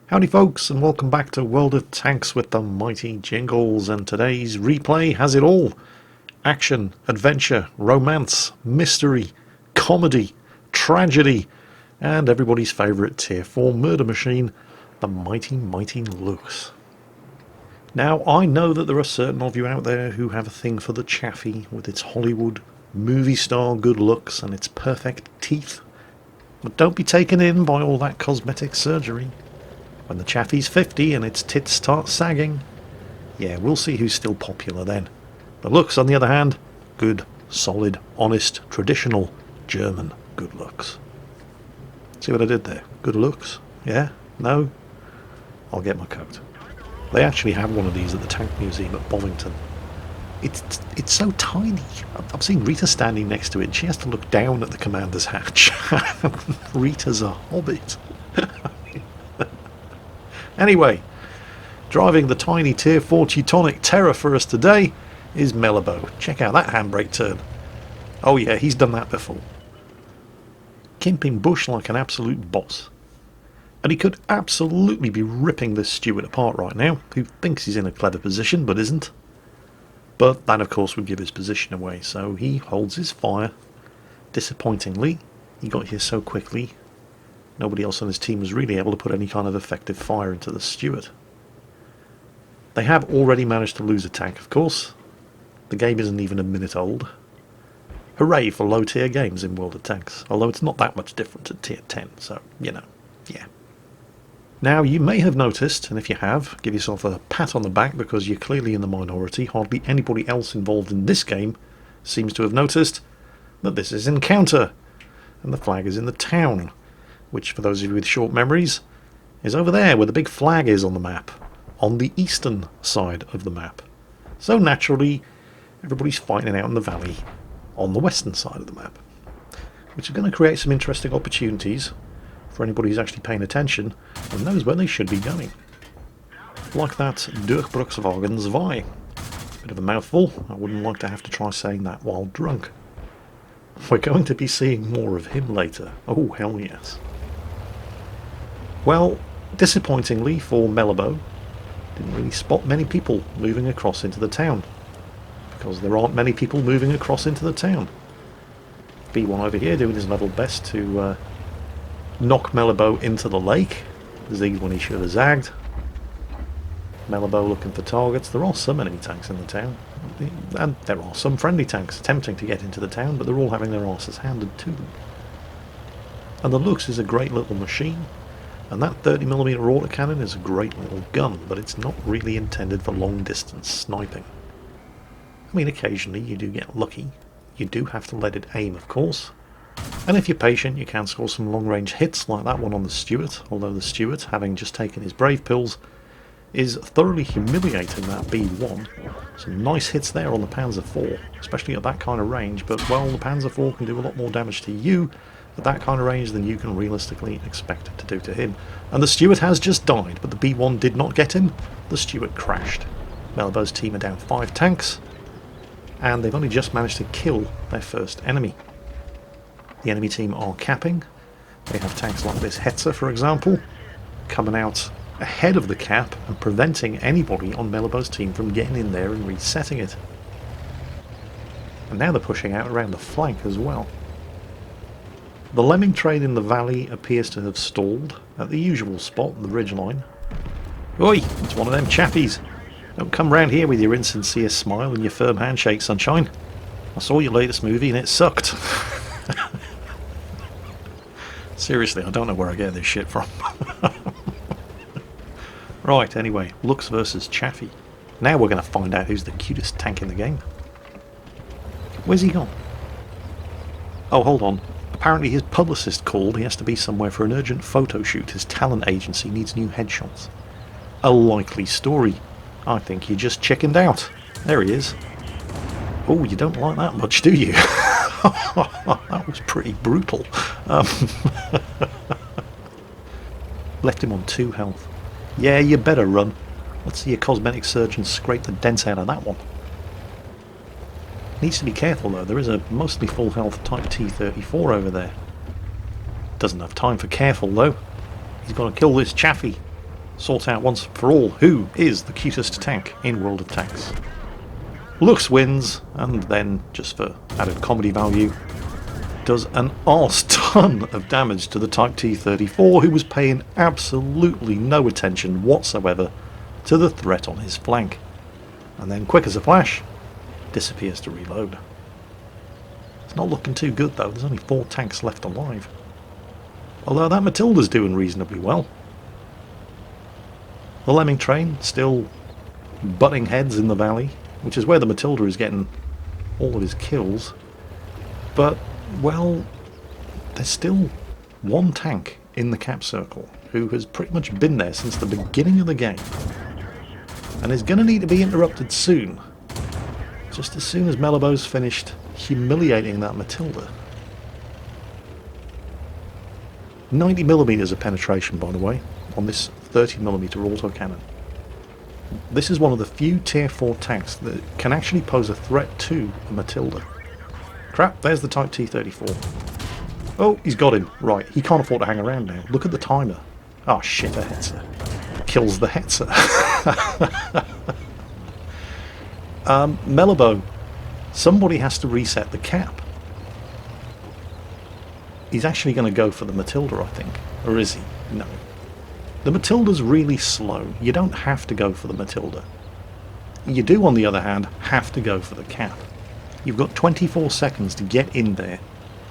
Howdy folks, and welcome back to World of Tanks with the mighty Jingles, and today's replay has it all. Action, adventure, romance, mystery, comedy, tragedy, and everybody's favourite tier 4 murder machine, the mighty Lux. Now, I know that there are certain of you out there who have a thing for the Chaffee with its Hollywood movie star good looks and its perfect teeth. But don't be taken in by all that cosmetic surgery. When the Chaffee's 50 and its tits start sagging, yeah, we'll see who's still popular then. The looks, on the other hand, good, solid, honest, traditional, German good looks. See what I did there? Good looks? Yeah? No? I'll get my coat. They actually have one of these at the Tank Museum at Bovington. It's so tiny. I've seen Rita standing next to it and she has to look down at the commander's hatch. Rita's a hobbit. Anyway, driving the tiny tier 4 Teutonic Terror for us today is Melabo. Check out that handbrake turn. Oh yeah, he's done that before. Kimping bush like an absolute boss. And he could absolutely be ripping this steward apart right now, who thinks he's in a clever position but isn't. But that of course would give his position away, so he holds his fire. Disappointingly, he got here so quickly, nobody else on his team was really able to put any kind of effective fire into the steward. They have already managed to lose a tank, of course. The game isn't even a minute old. Hooray for low tier games in World of Tanks, although it's not that much different to tier 10, so, you know, yeah. Now, you may have noticed, and if you have, give yourself a pat on the back because you're clearly in the minority. Hardly anybody else involved in this game seems to have noticed that this is Encounter, and the flag is in the town, which, for those of you with short memories, is over there where the big flag is on the map, on the eastern side of the map. So naturally, everybody's fighting out in the valley on the western side of the map, which is going to create some interesting opportunities for anybody who's actually paying attention and knows where they should be going. Like that Durchbruchswagen 2. Bit of a mouthful. I wouldn't like to have to try saying that while drunk. We're going to be seeing more of him later. Oh, hell yes. Well, disappointingly for Melabo, didn't really spot many people moving across into the town, because there aren't many people moving across into the town. B1 over here doing his level best to knock Melabo into the lake. Zigged when he should have zagged. Melabo looking for targets. There are some enemy tanks in the town, and there are some friendly tanks attempting to get into the town, but they're all having their asses handed to them. And the Lux is a great little machine, and that 30mm autocannon is a great little gun, but it's not really intended for long distance sniping. I mean, occasionally you do get lucky. You do have to let it aim, of course. And if you're patient, you can score some long-range hits like that one on the Stuart, although the Stuart, having just taken his brave pills, is thoroughly humiliating that B1. Some nice hits there on the Panzer IV, especially at that kind of range, but well, the Panzer IV can do a lot more damage to you at that kind of range than you can realistically expect it to do to him. And the Stuart has just died, but the B1 did not get him. The Stuart crashed. Melabo's team are down 5 tanks, and they've only just managed to kill their first enemy. The enemy team are capping. They have tanks like this Hetzer, for example, coming out ahead of the cap and preventing anybody on Melabo's team from getting in there and resetting it. And now they're pushing out around the flank as well. The lemming trade in the valley appears to have stalled at the usual spot, the ridgeline. Oi, it's one of them chappies. Don't come round here with your insincere smile and your firm handshake, sunshine. I saw your latest movie and it sucked. Seriously, I don't know where I get this shit from. Right, anyway, Lux versus Chaffee. Now we're going to find out who's the cutest tank in the game. Where's he gone? Oh, hold on. Apparently his publicist called. He has to be somewhere for an urgent photo shoot. His talent agency needs new headshots. A likely story. I think you just chickened out. There he is. Oh, you don't like that much, do you? That was pretty brutal. Left him on 2 health. Yeah, you better run. Let's see your cosmetic surgeon scrape the dents out of that one. Needs to be careful though, there is a mostly full health Type T-34 over there. Doesn't have time for careful though. He's got to kill this Chaffee. sort out once for all who is the cutest tank in World of Tanks. Lux wins, and then, just for added comedy value, does an arse ton of damage to the Type T-34, who was paying absolutely no attention whatsoever to the threat on his flank. And then, quick as a flash, disappears to reload. It's not looking too good though, there's only 4 tanks left alive. Although that Matilda's doing reasonably well. The lemming train still butting heads in the valley, which is where the Matilda is getting all of his kills. But, well, there's still one tank in the cap circle who has pretty much been there since the beginning of the game, and is going to need to be interrupted soon, just as soon as Malibo's finished humiliating that Matilda. 90mm of penetration, by the way, on this 30mm autocannon. This is one of the few tier 4 tanks that can actually pose a threat to a Matilda. Crap, there's the Type T-34. Oh, he's got him. Right, he can't afford to hang around now. Look at the timer. Oh shit, a Hetzer. Kills the Hetzer. Malibo, somebody has to reset the cap. He's actually going to go for the Matilda, I think. Or is he? No. The Matilda's really slow. You don't have to go for the Matilda. You do, on the other hand, have to go for the cap. You've got 24 seconds to get in there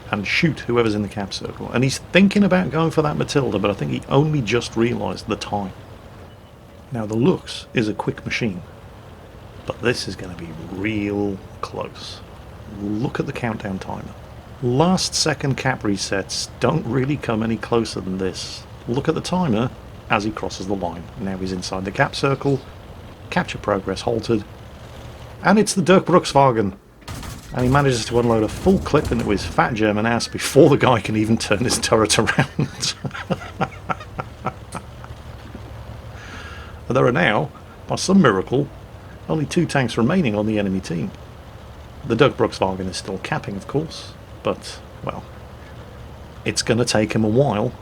and shoot whoever's in the cap circle. And he's thinking about going for that Matilda, but I think he only just realised the time. Now, the Lux is a quick machine, but this is going to be real close. Look at the countdown timer. Last second cap resets don't really come any closer than this. Look at the timer as he crosses the line. Now he's inside the cap circle, capture progress halted, and it's the Dirk-Bruchswagen. And he manages to unload a full clip into his fat German ass before the guy can even turn his turret around. There are now, by some miracle, only 2 tanks remaining on the enemy team. The Dirk-Bruchswagen is still capping, of course, but, well, it's going to take him a while.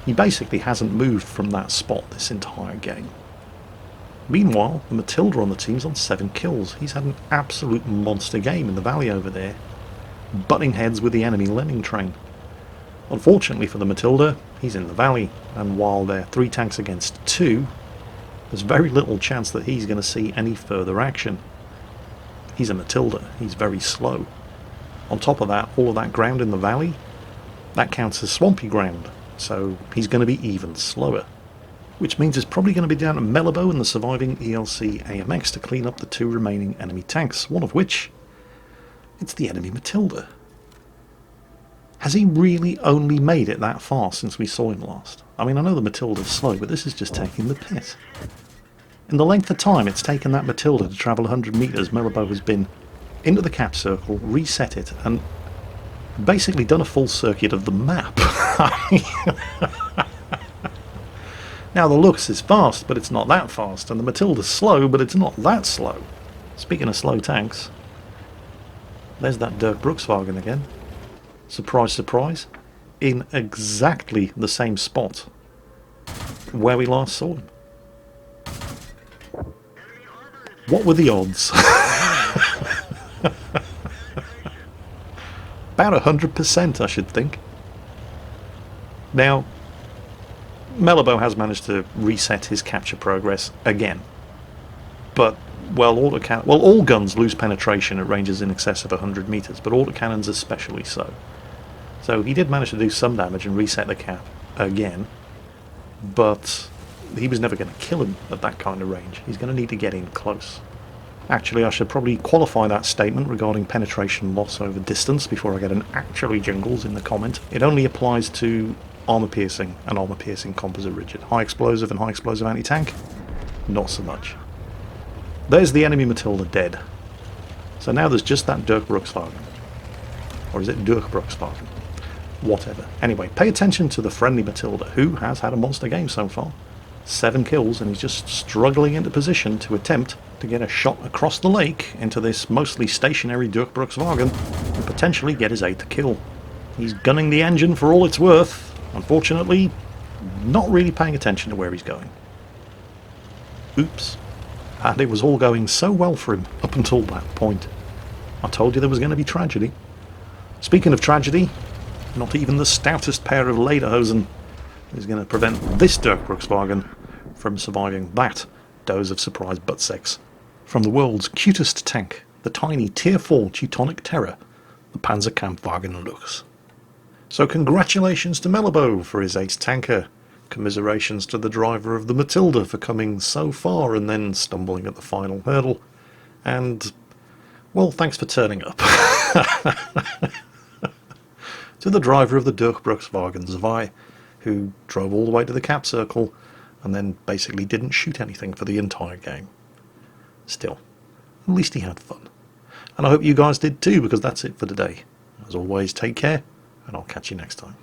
He basically hasn't moved from that spot this entire game. Meanwhile, the Matilda on the team's on 7 kills. He's had an absolute monster game in the valley over there, butting heads with the enemy lemming train. Unfortunately for the Matilda, he's in the valley, and while they're 3 tanks against 2, there's very little chance that he's going to see any further action. He's a Matilda, he's very slow. On top of that, all of that ground in the valley, that counts as swampy ground, so he's going to be even slower. Which means it's probably going to be down to Malibo and the surviving ELC AMX to clean up the 2 remaining enemy tanks, one of which, it's the enemy Matilda. Has he really only made it that far since we saw him last? I mean, I know the Matilda's slow, but this is just taking the piss. In the length of time it's taken that Matilda to travel 100 metres, Malibo has been into the cap circle, reset it, and basically done a full circuit of the map. Now the Lux is fast, but it's not that fast, and the Matilda's slow, but it's not that slow. Speaking of slow tanks, there's that Dirk-Bruchswagen again. Surprise, surprise, in exactly the same spot where we last saw him. What were the odds? About 100%, I should think. Now, Malibo has managed to reset his capture progress again. But, well, all guns lose penetration at ranges in excess of 100 metres, but autocannons especially so. So he did manage to do some damage and reset the cap again, but he was never going to kill him at that kind of range. He's going to need to get in close. Actually, I should probably qualify that statement regarding penetration loss over distance before I get an actually Jingles in the comment. It only applies to armour piercing and armour piercing composite rigid. High explosive and high explosive anti-tank, not so much. There's the enemy Matilda dead. So now there's just that Dirk-Bruchswagen. Or is it Dirk-Bruchswagen? Whatever. Anyway, pay attention to the friendly Matilda, who has had a monster game so far. 7 kills, and he's just struggling into position to attempt to get a shot across the lake into this mostly stationary Dirk-Bruchswagen and potentially get his 8th kill. He's gunning the engine for all it's worth. Unfortunately, not really paying attention to where he's going. Oops. And it was all going so well for him up until that point. I told you there was going to be tragedy. Speaking of tragedy, not even the stoutest pair of lederhosen is going to prevent this Dirk-Volkswagen from surviving that dose of surprise butt sex from the world's cutest tank, the tiny Tier 4 Teutonic terror, the Panzerkampfwagen Lux. So congratulations to Melabo for his ace tanker. Commiserations to the driver of the Matilda for coming so far and then stumbling at the final hurdle. And, well, thanks for turning up. To the driver of the Dirk-Volkswagen Zwei, who drove all the way to the cap circle and then basically didn't shoot anything for the entire game. Still, at least he had fun. And I hope you guys did too, because that's it for today. As always, take care, and I'll catch you next time.